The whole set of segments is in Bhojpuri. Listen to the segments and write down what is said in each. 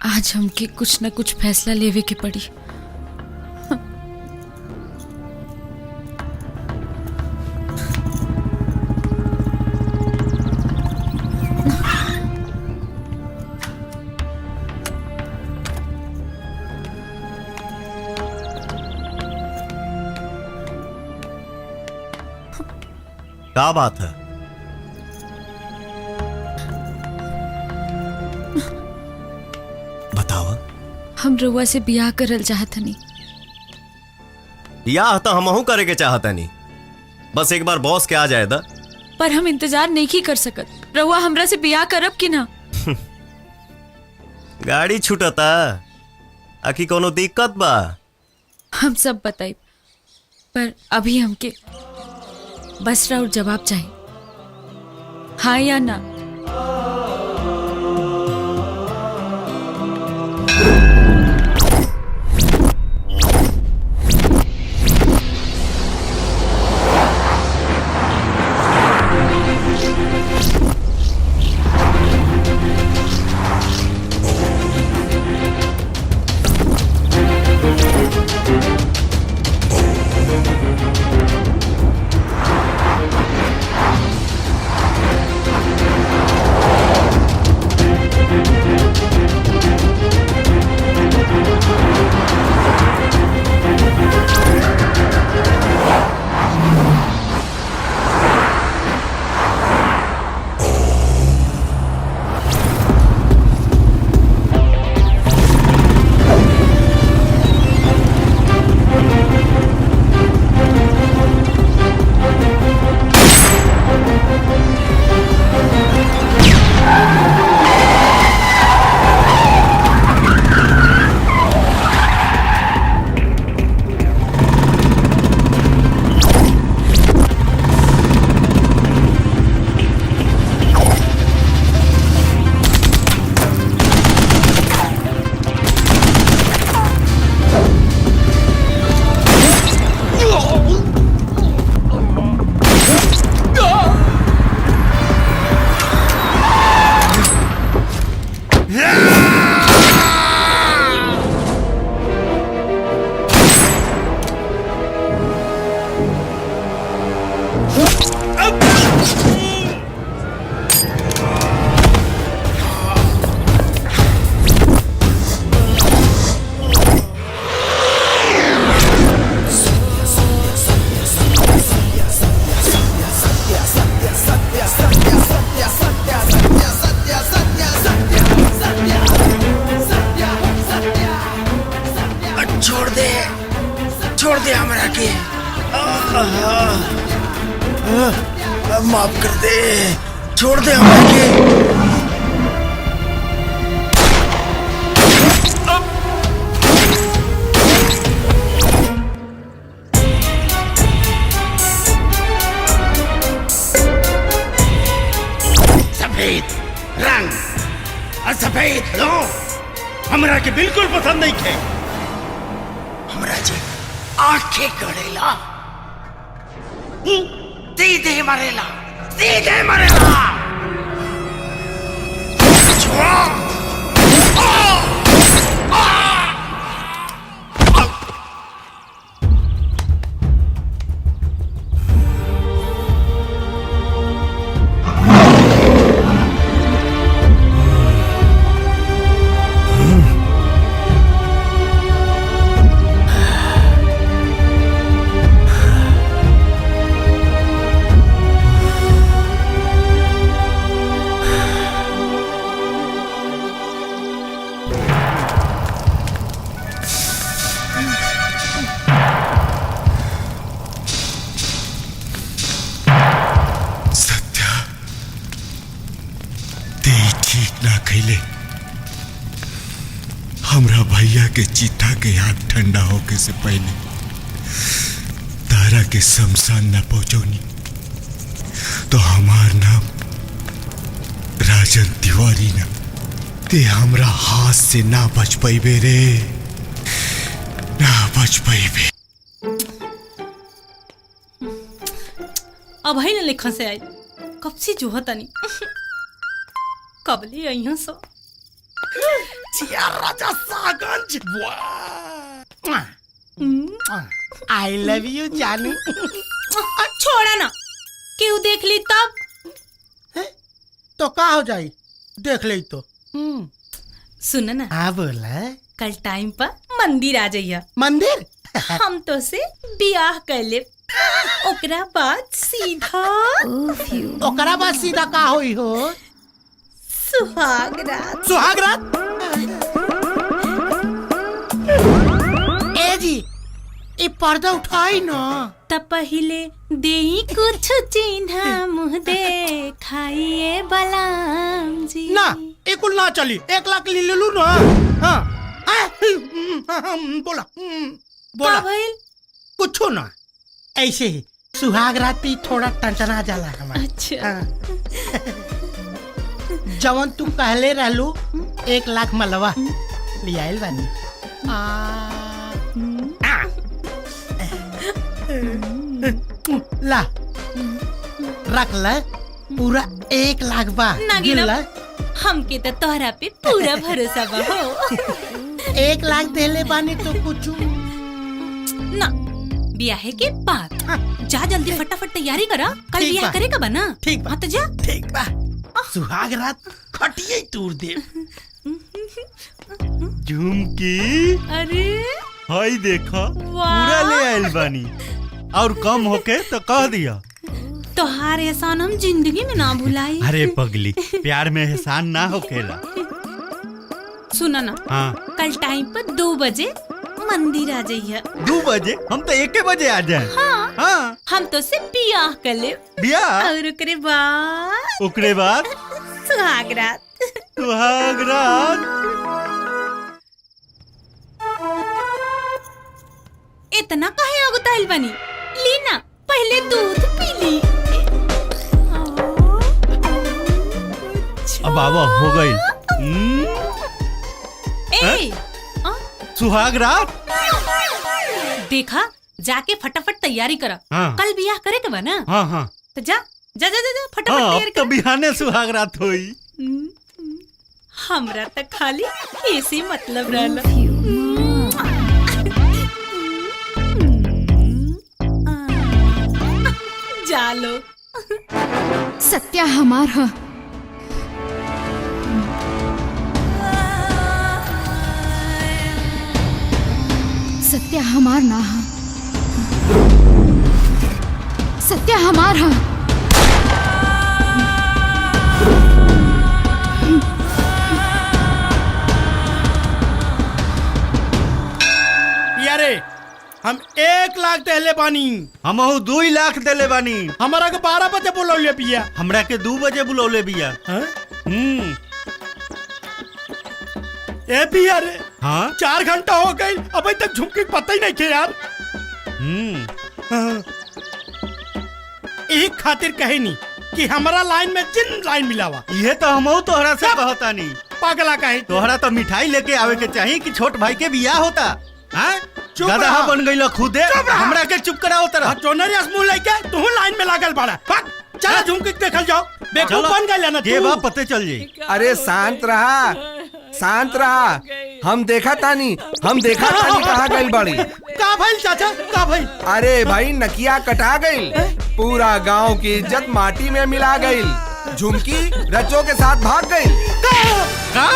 आज हमके कुछ न कुछ फैसला लेवे के पड़ी। क्या बात है? बताओ। हम रउआ से बियाह करल चाहतनी। बियाह तो हमहू करे के चाहतनी, बस एक बार बॉस के आ जाए दा। पर हम इंतजार नहीं कर सकत। रउआ हमरा से बियाह करब कि ना? गाड़ी छूटता आखी कोनो दिक्कत बा? हम सब बताई, पर अभी हमके बस राउर जवाब चाहिए, हाँ या ना। छोड़ दे हमरा के, माफ कर दे, छोड़ दे हमरा के। सफेद रंग और सफेद लो हमरा के बिल्कुल पसंद नहीं थे। हमरा जी आंखें करेला, सीधे मरेला, सीधे मरेला। ठीक ना खैले, हमरा भैया के चिता के आग ठंडा होके से पहले तारा के शमशान न पहुंचौनी तो हमार नाम राजन तिवारी ना ते हमरा हाथ से ना बच पैबे रे, ना बच पैबे। अब है ना लेखा से आई कब से जो हता नहीं कबले यहाँ सो जिया राजा सागंज आई लव यू जानू। छोड़ा ना, क्यों देख ली तब? तो का हो जाई देख ले तो। सुन ना, हाँ बोला। कल टाइम पर मंदिर आ जाइया। मंदिर हम तो से बियाह कर ले, ओकरा बाद सीधा ओकरा बाद सीधा का होई हो? सुहाग रात। सुहाग रात? ए जी ये पर्दा उठाई ना। तब पहले देई कुछ चिन्ह मुँह दे खाइए बलाम जी। ना एक ना चली, 1 लाख ले लू ना। हाँ बोला बोला भइल? कुछ ना, ऐसे ही सुहाग रात पे थोड़ा टंचना जाला हमारा। अच्छा जवन तुम कहले रहलू 1 लाख मलवा ले आइल बानी। ला रख ले, पूरा 1 लाख बा। नागिना, हमके तो तोहरा पे पूरा भरोसा बा हो। 1 लाख देले बानी तो कुछ ना, ब्याह के बाद जा जल्दी फटाफट तैयारी करा, कल ठीक ब्याह बा। करेगा बा ना। ठीक बा। हाँ तो जा। ठीक बा, सुहाग रात खटिए तूर दे। झुमकी अरे हाय देखा, वाह। पूरा ले आइल बानी, और कम होके तो कह दिया। तोहार एहसान हम जिंदगी में ना भुलाई। अरे पगली, प्यार में एहसान ना होखेला। सुना ना, हाँ, कल टाइम पर 2 बजे मंदिर आ जाइए। 2 बजे? हम तो 1 बजे आ जाए। हाँ, हाँ, हम तो से बियाह कर ले, बियाह और ओकरे बाद सुहाग रात। सुहाग रात। इतना काहे अगुताइल बनी? ली ना, पहले दूध पी ली। अब बाबा हो गई। ए, सुहाग रात। देखा, जाके फटाफट तैयारी करा। हाँ। कल बियाह करे के बा ना। हाँ हाँ तो जा जा जा जा, फटाफट हाँ, तैयारी अब तो कर। बिहाने सुहाग रात होई। हमरा तक खाली ऐसे मतलब रहला। जा लो। सत्या हमार ह। सत्या हमार ना ह। सत्या हमार ह। यारे हम 1 लाख देले बानी। हम 2 लाख देले बानी। हमारा के 12 बजे बुलौले पिया। हमरा के 2 बजे बुलौले बिया। ए पिया रे, हाँ 4 घंटा हो गई, अभी तक झुमकी के पता ही नहीं थे यार। एक खातिर कहे नहीं कि हमारा लाइन में जिन लाइन मिलावा। ये तो हम तोहरा से कहता नहीं। पागला कहे तोहरा तो मिठाई लेके आवे के चाहिए कि छोट भाई के बियाह होता। हाँ? चुप गधा रहा। बन गई खुदे। चुप रहा। हमरा के चुप कराओ तरह। चोनरी मुंह लेके तू लाइन में लागल बाड़ा। चला झुमकी देखल जाओ, बेवकूफ बन गया ना ये तू। बात पते चल जाई। अरे शांत रहा, शांत रहा। हम देखा तानी कहाँ गइल बाड़ी। का भइल चाचा, का भइल? अरे भाई नकिया कटा गइल, पूरा गांव की इज्जत माटी में मिला गइल। झुमकी रचो के साथ भाग गइल। का?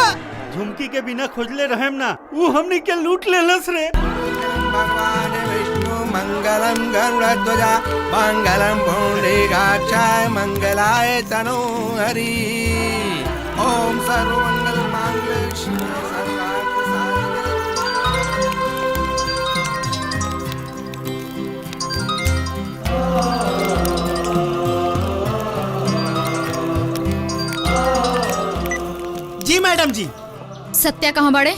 झुमकी के बिना खोजले रहेम ना, वो हमनी के लूट लेलस रे। भगवान विष्णु मंगलम गरुड़ध्वजा मंगलम पुंडरीकाक्षाय मंगलाय तनोहरि। ओम सर्वमंगल मांगल्ये शिवे सर्वार्थ साधिके। जी मैडम जी। सत्या कहाँ बड़े?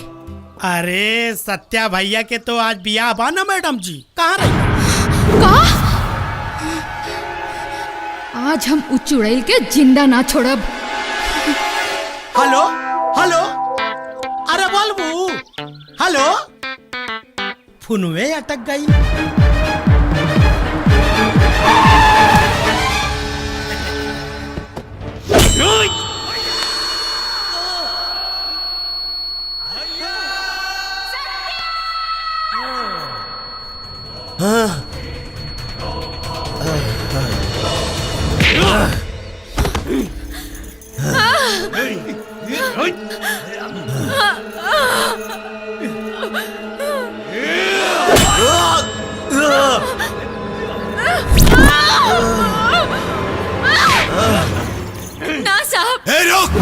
अरे सत्या भैया के तो आज बियाह बा ना मैडम जी, कहाँ रही? का? आज हम उ चुड़ैल के जिंदा ना छोड़ब। हेलो हेलो, अरे बोलबू, हेलो। फोनवे अटक गई। ना साहब। ए, रुक।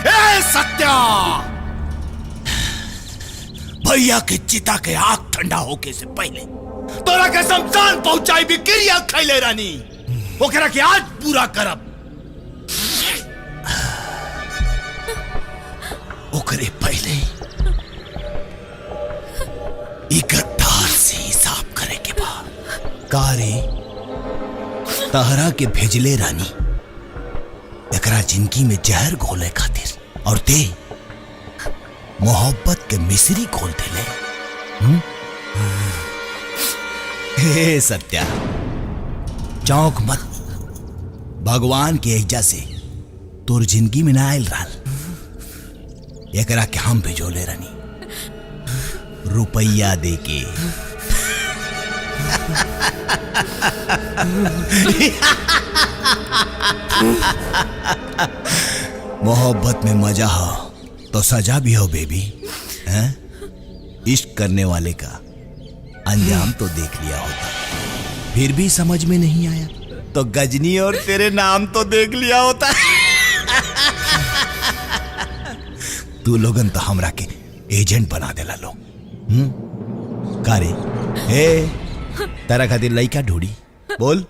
ए सत्या, भैया के चिता के आग ठंडा होके से पहले तोरा के शमशान पहुंचाई भी क्रिया खैले रानी, ओकरा के आज पूरा करब। ओकरे पहले ई गद्दार से हिसाब करे के बा। कारे तहरा के भेजले रानी एकरा जिंदगी में जहर घोले खातिर, और ते मोहब्बत के मिश्री घोल देले। हे सत्या, चौंक मत, भगवान के एजा से तोर जिंदगी में ना आयल रहल, एकरा के हम भेजोले रानी रुपया दे के। मोहब्बत में मजा हो तो सजा भी हो बेबी, हैं? इश्क करने वाले का अंजाम तो देख लिया होता, फिर भी समझ में नहीं आया तो गजनी और तेरे नाम तो देख लिया होता। तू लोगन तो हमरा के एजेंट बना देला लोग। कारे ए तारा खातिर लइका ढूंढी बोल,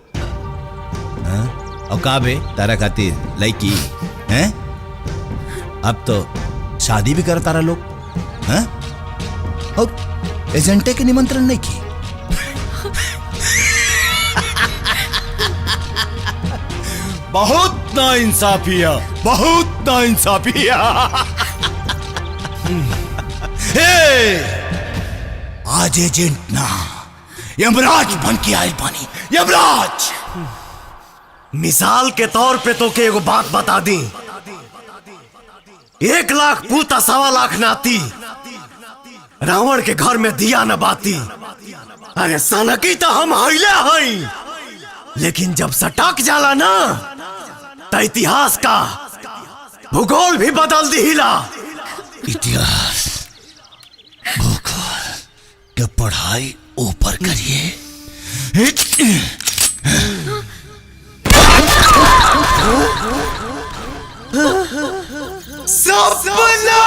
हाँ? और का बे तारा खातिर लइकी हैं? अब तो शादी भी कर तारा लोग, हैं? और एजेंटे के निमंत्रण नहीं की। बहुत नाइंसाफी है, बहुत नाइंसाफी है। आज एजेंट ना यमराज बन के आयल पानी, यमराज। मिसाल के तौर पे तो के एगो बात बता दी, 1 लाख पूता 1.25 लाख नाती, रावण के घर में दिया न बाती। अरे सनकी तो हम हईले हई, लेकिन जब सटक जाला ना तो इतिहास का भूगोल भी बदल दिहिला। इतिहास भूगोल के पढ़ाई ऊपर करिए। सपना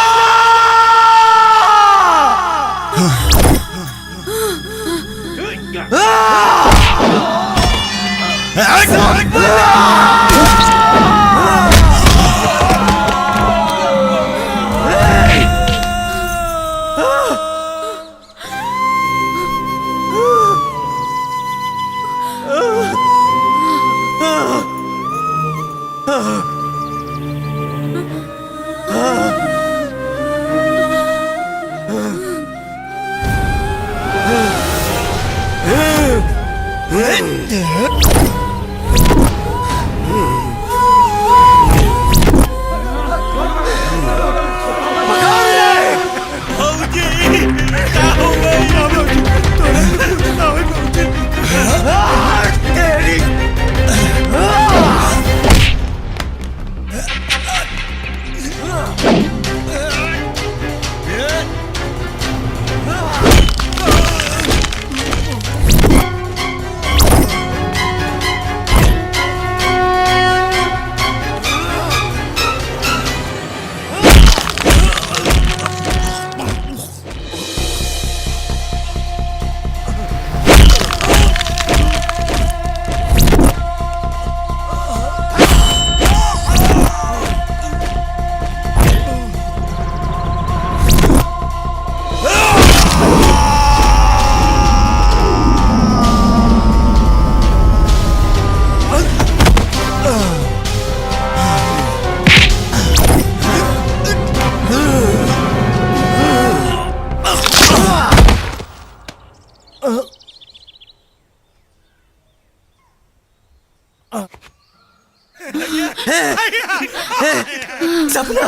सपना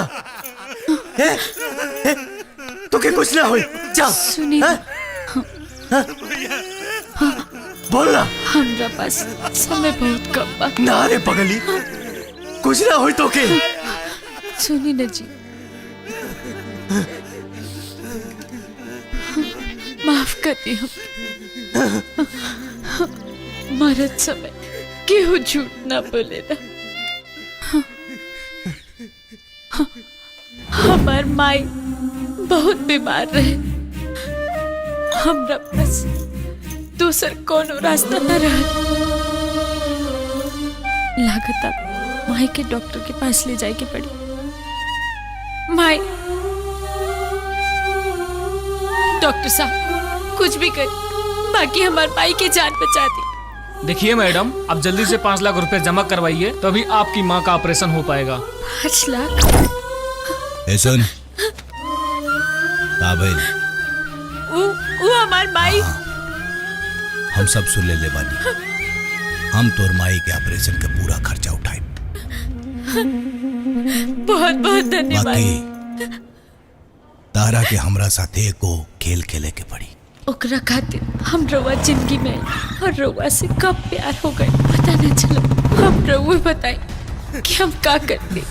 तो के कुछ ना हो चल सुनी हैं? बोलना हमरा पास समय बहुत कम बा। ना रे पगली कुछ ना हो तो के सुनी न जी, माफ कर दी हम। मरत समय केहू झूठ ना बोले ना। हमार माई बहुत बीमार रहे, हमरा पास दूसर कोनो रास्ता न रहा। लागता माई के डॉक्टर के पास ले जाए के पड़ी। माई, डॉक्टर साहब कुछ भी कर, बाकी हमारे माई की जान बचा दी। देखिए मैडम, आप जल्दी से 5 लाख रुपए जमा करवाइए, तभी आपकी माँ का ऑपरेशन हो पाएगा। 5 लाख? ए सुन का भइल? वो हमार माई। हम सब सुन ले बानी। हम तोर माई के ऑपरेशन का पूरा खर्चा उठाए। बहुत बहुत धन्यवाद। बाकी तारा के हमरा साथे को खेल खेले के पड़ी। ओकरा खातिर हम रउआ जिंदगी में और रउआ से कब प्यार हो गए पता न चला। हम रउआ बताई कि हम का करते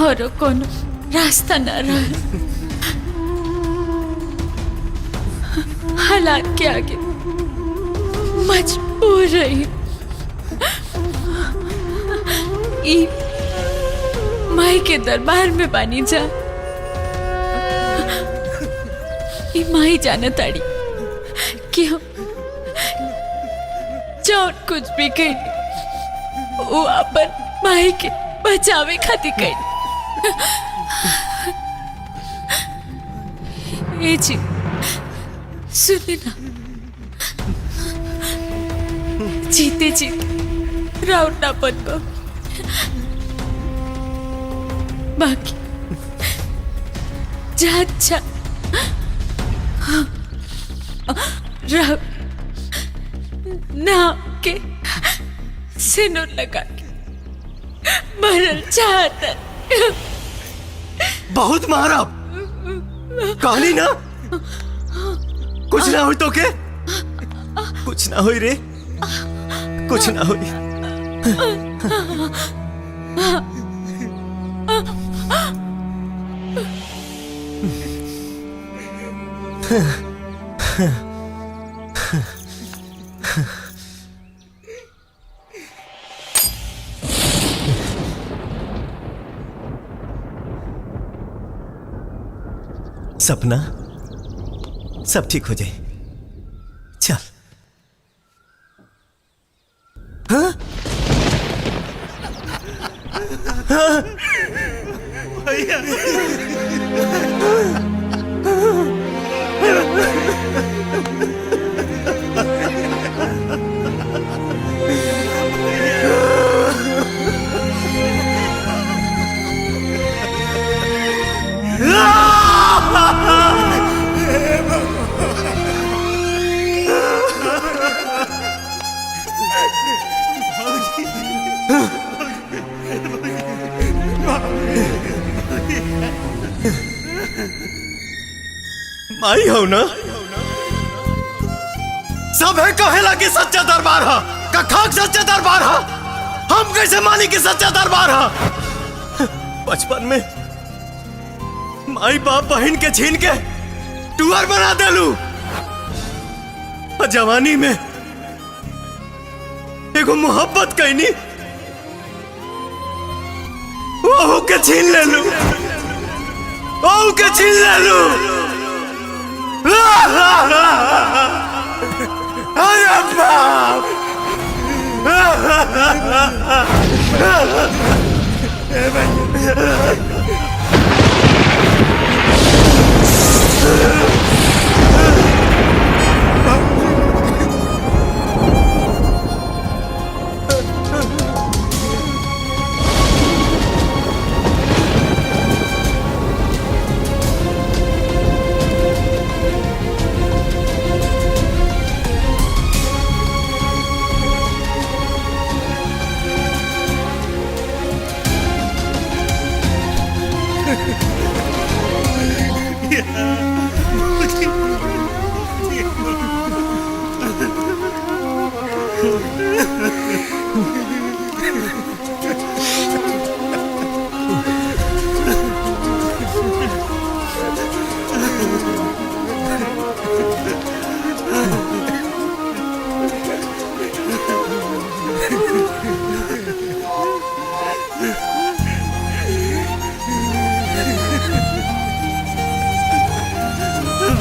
और कोनो रास्ता न रहा। हालात के आगे मजबूर रही। ई माई के दरबार में बानी जा। ई माई जाना ताड़ी कि हम जौन कुछ भी कही वो अपन माई के बचावे खातिर कही। ए जी सुने ना, जीते जीते राउंड ना बन गो। बाकी जा अच्छा राउंड नाम के सिनुर लगा के मरल चाहता। बहुत मारा कहानी ना कुछ ना हो तो के कुछ ना हो रे कुछ ना हो। सपना सब ठीक हो जाए। चल हाँ? हाँ? माई हो ना सब है कहेला कि सच्चा दरबार है का खाक सच्चा दरबार है। हम कैसे मानी कि सच्चा दरबार है। बचपन में माई बाप बहन के छीन के टूअर बना देलू और जवानी में एगो मोहब्बत कहनी वो के छीन ले लू वो के छीन ले लू। अरे बाप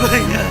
भैया